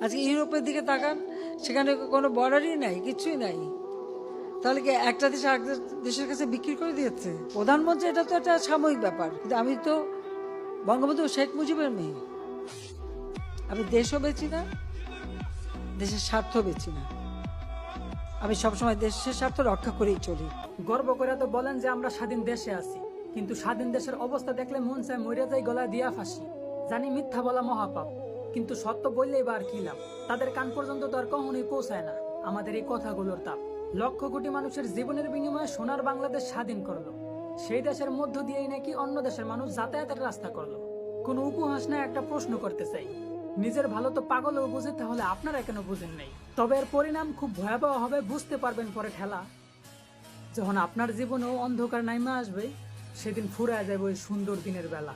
আজকে ইউরোপের দিকে তাকান, সেখানে কোনো বর্ডারই নাই, কিছুই নাই। তাহলে কি একটা দেশ আরেক দেশের কাছে বিক্রি করে দিয়েছে প্রধানমন্ত্রী? এটা তো একটা সাময়িক ব্যাপার, কিন্তু আমি তো বঙ্গবন্ধু শেখ মুজিবের মেয়ে। আমি দেশও বেচি না, দেশের স্বার্থ বেচি না। আমি সবসময় দেশের স্বার্থ রক্ষা করেই চলি। গর্ব করে তো বলেন যে আমরা স্বাধীন দেশে আছি, কিন্তু স্বাধীন দেশের অবস্থা দেখলে মন চায় মরে যাই গলায় দিয়া ফাঁসি। জানি মিথ্যা বলা মহাপাপ, কিন্তু সত্য বললেই বা আর কি লাভ? তাদের কান পর্যন্ত তো আর কখনোই পৌঁছায় না আমাদের এই কথাগুলোর তাপ। লক্ষ কোটি মানুষের জীবনের বিনিময়ে সোনার বাংলাদেশ স্বাধীন করলো, সেই দেশের মধ্য দিয়েই নাকি অন্য দেশের মানুষ যাতায়াতের রাস্তা করলো। কোনো উপহাস না, একটা প্রশ্ন করতে চাই, নিজের ভালো তো পাগলও বুঝে, তাহলে আপনারা কেন বুঝেন নাই? তবে এর পরিণাম খুব ভয়াবহ হবে, বুঝতে পারবেন পরে ঠেলা। যখন আপনার জীবনেও অন্ধকার নাইমা আসবে, সেদিন ফুরায় যাবে ওই সুন্দর দিনের বেলা।